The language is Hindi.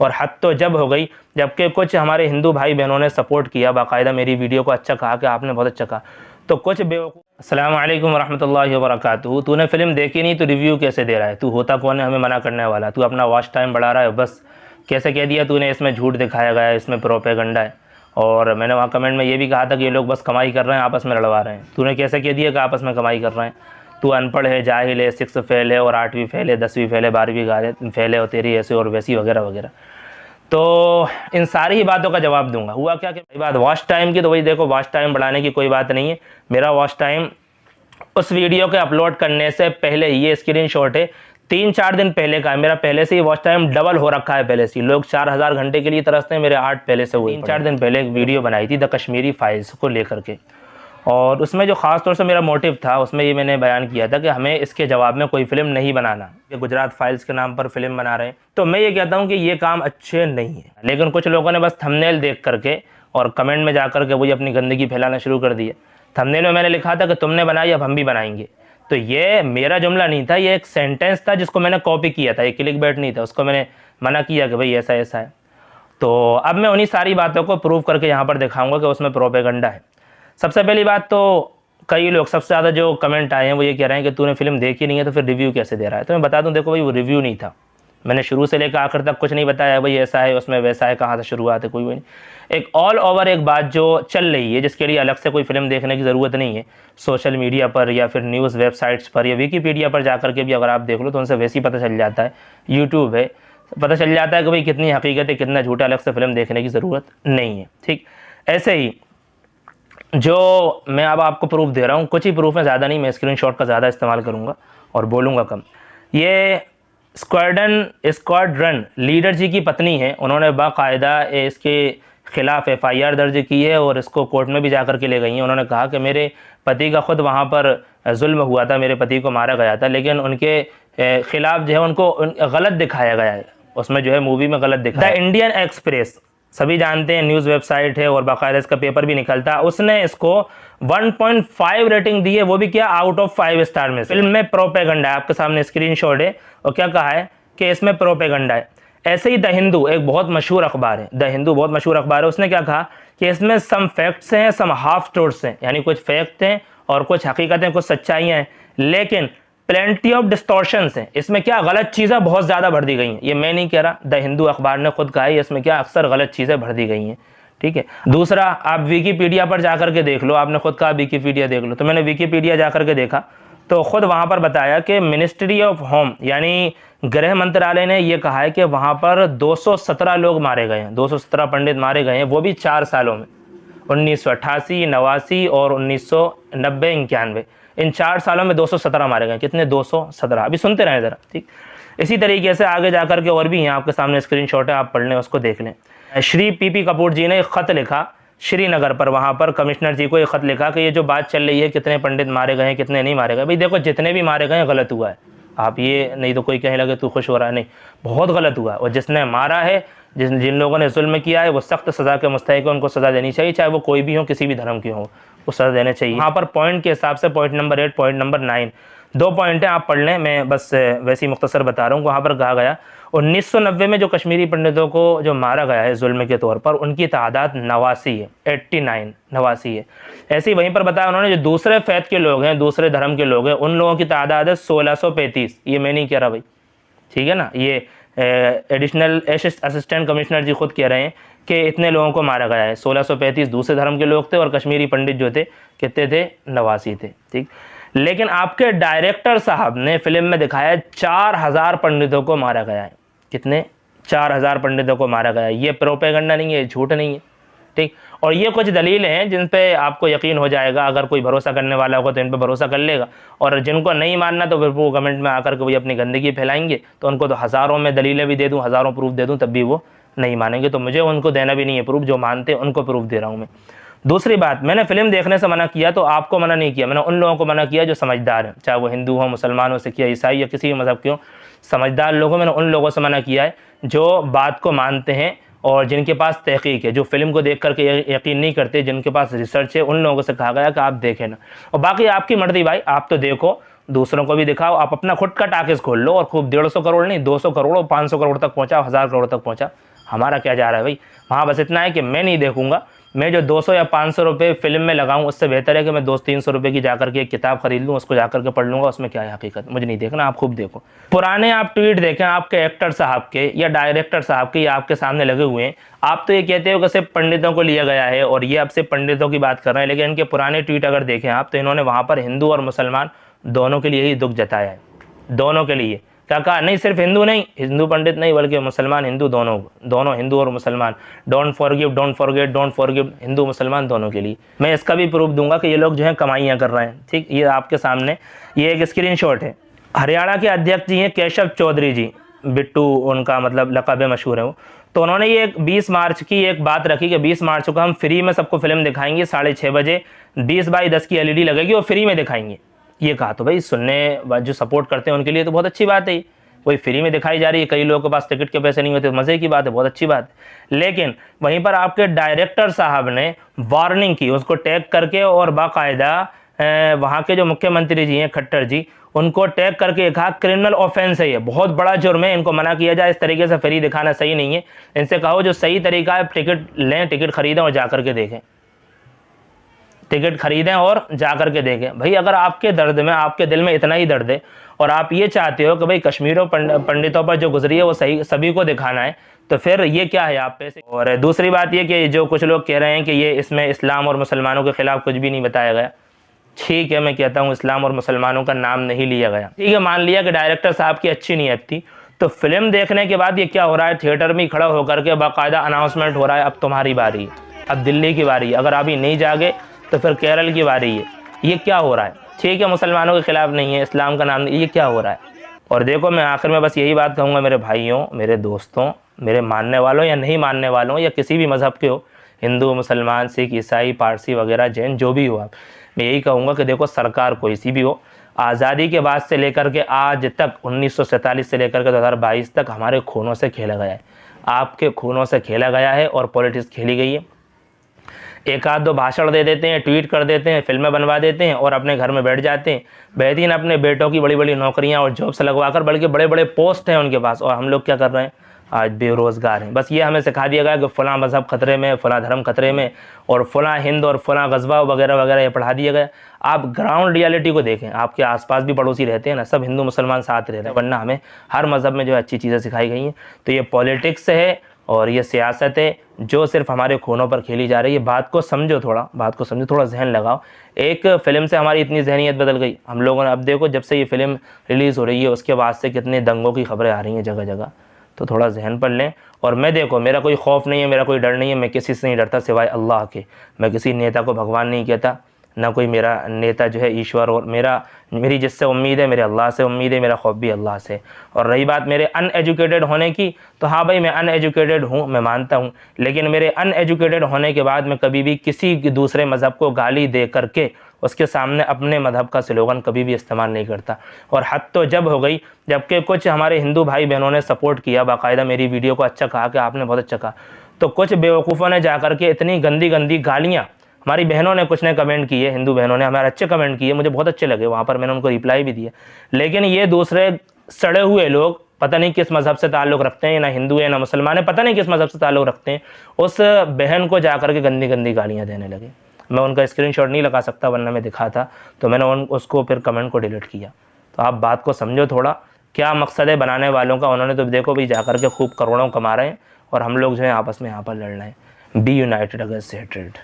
और हद तो जब हो गई जबकि कुछ हमारे हिंदू भाई बहनों ने सपोर्ट किया, बाकायदा मेरी वीडियो को अच्छा कहा कि आपने बहुत अच्छा कहा। तो कुछ बेवकूफ़, अस्सलाम वालेकुम रहमतुल्लाहि व बरकातुहू, तूने फिल्म देखी नहीं तो रिव्यू कैसे दे रहा है? तू होता कौन है हमें मना करने वाला? तू अपना वॉच टाइम बढ़ा रहा है बस। कैसे कह दिया तूने इसमें झूठ दिखाया गया है, इसमें प्रोपेगेंडा है? और मैंने वहाँ कमेंट में ये भी कहा था कि ये लोग बस कमाई कर रहे हैं, आपस में लड़वा रहे हैं। तूने कैसे कह दिया कि आपस में कमाई कर रहे हैं? तू अनपढ़ है, जाहिल है, 6 फेल है और 8वीं फेल है, 10वीं फेल है, 12वीं फेल है और तेरी ऐसे और वैसी वगैरह वगैरह। तो इन सारी ही बातों का जवाब दूंगा। हुआ क्या कि बात वॉच टाइम की, तो वही देखो, वॉच टाइम बढ़ाने की कोई बात नहीं है। मेरा वॉच टाइम उस वीडियो के अपलोड करने से पहले, ये स्क्रीनशॉट है 3-4 दिन पहले का है, मेरा पहले से ही वॉच टाइम डबल हो रखा है पहले से। लोग 4000 घंटे के लिए तरसते हैं, मेरे 8 पहले से हुए। 3-4 दिन पहले एक वीडियो बनाई थी द कश्मीरी फाइल्स को लेकर के, और उसमें जो ख़ास तौर से मेरा मोटिव था, उसमें ये मैंने बयान किया था कि हमें इसके जवाब में कोई फिल्म नहीं बनाना। कि गुजरात फाइल्स के नाम पर फिल्म बना रहे हैं, तो मैं ये कहता हूँ कि ये काम अच्छे नहीं है। लेकिन कुछ लोगों ने बस थंबनेल देख करके और कमेंट में जा कर के वही अपनी गंदगी फैलाना शुरू कर दिया। थंबनेल में मैंने लिखा था कि तुमने बनाई अब हम भी बनाएंगे, तो ये मेरा जुमला नहीं था, ये एक सेंटेंस था जिसको मैंने कॉपी किया था, ये क्लिक बैट नहीं था। उसको मैंने मना किया कि भाई ऐसा ऐसा है। तो अब मैं उन्हीं सारी बातों को प्रूव करके यहाँ पर दिखाऊंगा कि उसमें प्रोपेगेंडा है। सबसे पहली बात तो, कई लोग, सबसे ज़्यादा जो कमेंट आए हैं वो ये कह रहे हैं कि तूने फिल्म देखी नहीं है तो फिर रिव्यू कैसे दे रहा है? तो मैं बता दूं, देखो भाई, वो रिव्यू नहीं था। मैंने शुरू से लेकर आखिर तक कुछ नहीं बताया भाई ऐसा है उसमें वैसा है, कहाँ से शुरुआत है, कोई भी नहीं। एक ऑल ओवर एक बात जो चल रही है, जिसके लिए अलग से कोई फिल्म देखने की ज़रूरत नहीं है। सोशल मीडिया पर या फिर न्यूज़ वेबसाइट्स पर या विकीपीडिया पर जा करके भी अगर आप देख लो तो उनसे वैसे ही पता चल जाता है। यूट्यूब है, पता चल जाता है कि भाई कितनी हकीकत है, कितना झूठा। अलग से फिल्म देखने की ज़रूरत नहीं है। ठीक ऐसे ही जो मैं अब आपको प्रूफ दे रहा हूँ, कुछ ही प्रूफ है, ज़्यादा नहीं। मैं स्क्रीनशॉट का ज़्यादा इस्तेमाल करूँगा और बोलूँगा कम। ये स्क्वाड्रन लीडर जी की पत्नी है, उन्होंने बाकायदा इसके ख़िलाफ़ FIR दर्ज की है और इसको कोर्ट में भी जा कर के ले गई हैं। उन्होंने कहा कि मेरे पति का ख़ुद वहाँ पर जुल्म हुआ था, मेरे पति को मारा गया था, लेकिन उनके ख़िलाफ़ जो है उनको गलत दिखाया गया है। उसमें जो है मूवी में गलत दिखाया। द इंडियन एक्सप्रेस, सभी जानते हैं, न्यूज़ वेबसाइट है और बाकायदा इसका पेपर भी निकलता है, उसने इसको 1.5 रेटिंग दी है, वो भी क्या, आउट ऑफ 5 स्टार में। फिल्म में प्रोपेगेंडा है, आपके सामने स्क्रीनशॉट है, और क्या कहा है कि इसमें प्रोपेगेंडा है। ऐसे ही द हिंदू, एक बहुत मशहूर अखबार है, द हिंदू बहुत मशहूर अखबार है, उसने क्या कहा कि इसमें सम फैक्ट्स हैं, सम हाफ ट्रूथ्स हैं, यानी कुछ फैक्ट हैं और कुछ हकीकतें, कुछ सच्चाइयाँ हैं, लेकिन प्लेंटी ऑफ डिस्टॉर्शंस हैं। इसमें क्या, गलत चीज़ें बहुत ज़्यादा भर दी गई हैं। ये मैं नहीं कह रहा, द हिंदू अखबार ने खुद कहा है, इसमें क्या अक्सर गलत चीज़ें भर दी गई हैं। ठीक है। दूसरा, आप विकीपीडिया पर जाकर के देख लो, आपने खुद कहा विकीपीडिया देख लो, तो मैंने विकीपीडिया जाकर के देखा तो खुद वहाँ पर बताया कि मिनिस्ट्री ऑफ होम यानी गृह मंत्रालय ने यह कहा है कि वहाँ पर 217 लोग मारे गए हैं, 217 पंडित मारे गए हैं, वो भी 4 सालों में, 1988, 89 और 1990, 91, इन 4 सालों में 217 मारे गए। कितने? 217। अभी सुनते रहें ज़रा। ठीक, इसी तरीके से आगे जाकर के और भी हैं, आपके सामने स्क्रीनशॉट है, आप पढ़ लें, उसको देख लें। श्री PP कपूर जी ने एक ख़त लिखा श्रीनगर पर, वहाँ पर कमिश्नर जी को एक ख़त लिखा कि ये जो बात चल रही है कितने पंडित मारे गए हैं, कितने नहीं मारे गए, भाई देखो जितने भी मारे गए हैं गलत हुआ है। आप ये नहीं तो कोई कहे लगे तू खुश हो रहा है, नहीं, बहुत गलत हुआ है। और जिसने मारा है, जिन लोगों ने जुल्म किया है, वो सख्त सज़ा के मुस्तहिक है, उनको सज़ा देनी चाहिए, चाहे वो कोई भी हो, किसी भी धर्म की हो, वो सज़ा देना चाहिए। यहाँ पर पॉइंट के हिसाब से point number 8, point number 9, 2 point हैं, आप पढ़ लें, मैं बस वैसे ही मुख्तसर बता रहा हूँ। वहाँ पर कहा गया 1990 में जो कश्मीरी पंडितों को जो मारा गया है जुल्म के तौर पर, उनकी तादाद 89 है, 89, 89 है। ऐसे ही वहीं पर बताया उन्होंने, जो दूसरे फैथ के लोग हैं, दूसरे धर्म के लोग हैं, उन लोगों की तादाद है 1635। ये मैं नहीं कह रहा भाई, ठीक है ना, ये एडिशनल असिस्टेंट कमिश्नर जी खुद कह रहे हैं कि इतने लोगों को मारा गया है। 1635 दूसरे धर्म के लोग थे और कश्मीरी पंडित जो थे कितने थे? 89 थे। ठीक, लेकिन आपके डायरेक्टर साहब ने फिल्म में दिखाया 4000 पंडितों को मारा गया है। कितने? 4000 पंडितों को मारा गया है। ये प्रोपेगेंडा नहीं है, झूठ नहीं है। ठीक, और ये कुछ दलीलें हैं जिन पे आपको यकीन हो जाएगा। अगर कोई भरोसा करने वाला होगा तो इन पे भरोसा कर लेगा, और जिनको नहीं मानना तो फिर वो कमेंट में आकर के वही अपनी गंदगी फैलाएंगे, तो उनको तो हज़ारों में दलीलें भी दे दूँ, हज़ारों प्रूफ दे दूँ, तब भी वो नहीं मानेंगे। तो मुझे उनको देना भी नहीं है प्रूफ, जो मानते हैं उनको प्रूफ दे रहा हूँ मैं। दूसरी बात, मैंने फिल्म देखने से मना किया तो आपको मना नहीं किया, मैंने उन लोगों को मना किया जो समझदार हैं, चाहे वो हिंदू हो, मुसलमान हो, सिख या ईसाई या किसी भी मज़हब के हो, समझदार लोगों, मैंने उन लोगों से मना किया है जो बात को मानते हैं और जिनके पास तहकीक है, जो फिल्म को देख करके यकीन नहीं करते, जिनके पास रिसर्च है, उन लोगों से कहा गया कि आप देखें ना। और बाकी आपकी मर्जी भाई, आप तो देखो, दूसरों को भी दिखाओ, आप अपना खुद का टाकिस खोल लो और खूब 150 करोड़ नहीं, 200 करोड़, 500 करोड़ तक पहुँचा, 1000 करोड़ तक पहुँचा, हमारा क्या जा रहा है भाई। वहाँ बस इतना है कि मैं नहीं देखूँगा, मैं जो 200 या 500 रुपये फ़िल्म में लगाऊं उससे बेहतर है कि मैं 200-300 रुपये की जाकर के एक किताब खरीद लूँ, उसको जाकर के पढ़ लूँगा, उसमें क्या है हकीकत, मुझे नहीं देखना, आप खूब देखो। पुराने आप ट्वीट देखें आपके एक्टर साहब के या डायरेक्टर साहब के, या आपके सामने लगे हुए हैं, आप तो ये कहते हो कि सिर्फ पंडितों को लिया गया है और ये अब सिर्फ पंडितों की बात कर रहे हैं, लेकिन इनके पुराने ट्वीट अगर देखें आप तो इन्होंने वहाँ पर हिंदू और मुसलमान दोनों के लिए ही दुख जताया है, दोनों के लिए। क्या कहा, नहीं सिर्फ हिंदू नहीं, हिंदू पंडित नहीं, बल्कि मुसलमान हिंदू दोनों, दोनों हिंदू और मुसलमान, don't forgive, don't forget, don't forgive, Hindu मुसलमान दोनों के लिए। मैं इसका भी प्रूफ दूंगा कि ये लोग जो है कमाइयाँ कर रहे हैं। ठीक, ये आपके सामने ये एक स्क्रीनशॉट है। हरियाणा के अध्यक्ष जी हैं केशव चौधरी जी, बिट्टू उनका मतलब लक़ब मशहूर है वो, तो उन्होंने ये 20 मार्च की एक बात रखी कि 20 मार्च को हम फ्री में सबको फिल्म दिखाएंगे, 6:30 बजे 20x10 की LED लगेगी और फ्री में दिखाएंगे, ये कहा। तो भाई सुनने जो सपोर्ट करते हैं उनके लिए तो बहुत अच्छी बात है, कोई फ्री में दिखाई जा रही है, कई लोगों के पास टिकट के पैसे नहीं होते, मज़े की बात है, बहुत अच्छी बात है। लेकिन वहीं पर आपके डायरेक्टर साहब ने वार्निंग की, उसको टैग करके, और बाकायदा वहाँ के जो मुख्यमंत्री जी हैं खट्टर जी, उनको टैग करके कहा क्रिमिनल ऑफेंस है, ये बहुत बड़ा जुर्म है, इनको मना किया जाए, इस तरीके से फ्री दिखाना सही नहीं है, इनसे कहो जो सही तरीका है टिकट लें, टिकट खरीदें और जा करके देखें, टिकट खरीदें और जा करके देखें। भाई अगर आपके दर्द में, आपके दिल में इतना ही दर्द है और आप ये चाहते हो कि भाई कश्मीरों पंडितों पर जो गुजरी है वो सही सभी को दिखाना है, तो फिर ये क्या है आप पे से। और दूसरी बात ये कि जो कुछ लोग कह रहे हैं कि ये इसमें इस्लाम और मुसलमानों के खिलाफ कुछ भी नहीं बताया गया, ठीक है, मैं कहता हूँ इस्लाम और मुसलमानों का नाम नहीं लिया गया। ठीक है, मान लिया कि डायरेक्टर साहब की अच्छी नीयत थी, तो फिल्म देखने के बाद ये क्या हो रहा है, थिएटर में खड़ा होकर के बाकायदा अनाउंसमेंट हो रहा है, अब तुम्हारी बारी है, अब दिल्ली की बारी है, अगर अभी नहीं जागे तो फिर केरल की बारी है, ये क्या हो रहा है। ठीक है, मुसलमानों के खिलाफ नहीं है, इस्लाम का नाम नहीं, ये क्या हो रहा है। और देखो मैं आखिर में बस यही बात कहूँगा मेरे भाइयों, मेरे दोस्तों, मेरे मानने वालों या नहीं मानने वालों, या किसी भी मज़हब के हो, हिंदू मुसलमान सिख ईसाई पारसी वगैरह जैन जो भी हो आप, मैं यही कहूँगा कि देखो सरकार कोई सी भी हो, आज़ादी के बाद से लेकर के आज तक 1947 से लेकर के 2022 तक हमारे खूनों से खेला गया है, आपके खूनों से खेला गया है और पॉलिटिक्स खेली गई है। एक आध दो भाषण दे देते हैं, ट्वीट कर देते हैं, फिल्में बनवा देते हैं और अपने घर में बैठ जाते हैं, बेहतरीन अपने बेटों की बड़ी बड़ी नौकरियां और जॉब्स लगवाकर, बल्कि बड़े बड़े पोस्ट हैं उनके पास, और हम लोग क्या कर रहे हैं, आज बेरोज़गार हैं। बस ये हमें सिखा दिया गया कि फ़लाँ मज़हब ख़तरे में, फ़लाँ धर्म ख़तरे में, और फ़लाँ हिंद और फ़लाँ गज़बा वगैरह वगैरह ये पढ़ा दिया गया। आप ग्राउंड रियलिटी को देखें, आपके आसपास भी पड़ोसी रहते हैं ना, सब हिंदू मुसलमान साथ रहते हैं, वरना हमें हर मज़हब में जो अच्छी चीज़ें सिखाई गई हैं। तो ये पॉलिटिक्स है और ये सियासत है जो सिर्फ हमारे खूनों पर खेली जा रही है। बात को समझो, थोड़ा बात को समझो, थोड़ा जहन लगाओ। एक फ़िल्म से हमारी इतनी जहनीत बदल गई, हम लोगों ने, अब देखो जब से ये फ़िल्म रिलीज़ हो रही है उसके बाद से कितने दंगों की खबरें आ रही हैं जगह जगह, तो थोड़ा जहन पर लें। और मैं देखो, मेरा कोई खौफ नहीं है, मेरा कोई डर नहीं है, मैं किसी से नहीं डरता सिवाय अल्लाह के। मैं किसी नेता को भगवान नहीं कहता, ना कोई मेरा नेता जो है ईश्वर, और मेरी जिससे उम्मीद है मेरे अल्लाह से उम्मीद है, मेरा खौफ भी अल्लाह से। और रही बात मेरे अनएजुकेटेड होने की, तो हाँ भाई मैं अनएजुकेटेड हूँ, मैं मानता हूँ, लेकिन मेरे अनएजुकेटेड होने के बाद मैं कभी भी किसी दूसरे मज़हब को गाली दे करके उसके सामने अपने मज़हब का स्लोगन कभी भी इस्तेमाल नहीं करता। और हद तो जब हो गई जबकि कुछ हमारे हिंदू भाई बहनों ने सपोर्ट किया, बाकायदा मेरी वीडियो को अच्छा कहा कि आपने बहुत अच्छा कहा, तो कुछ बेवकूफ़ों ने जा कर के इतनी गंदी गंदी गालियाँ, हमारी बहनों ने कुछ ने कमेंट किए, हिंदू बहनों ने हमारे अच्छे कमेंट किए, मुझे बहुत अच्छे लगे, वहाँ पर मैंने उनको रिप्लाई भी दिया। लेकिन ये दूसरे सड़े हुए लोग पता नहीं किस मज़हब से ताल्लुक़ रखते हैं, ना हिंदू है ना मुसलमान है, पता नहीं किस मज़हब से ताल्लुक़ रखते हैं, उस बहन को जा कर के गंदी गंदी गालियाँ देने लगे। मैं उनका स्क्रीनशॉट नहीं लगा सकता वरना मैं दिखा था, तो मैंने उसको फिर कमेंट को डिलीट किया। तो आप बात को समझो थोड़ा, क्या मकसद है बनाने वालों का। उन्होंने तो देखो भाई जा कर के खूब करोड़ों कमा रहे हैं और हम लोग जो है आपस में यहाँ पर लड़ रहे हैं। Be united against hatred.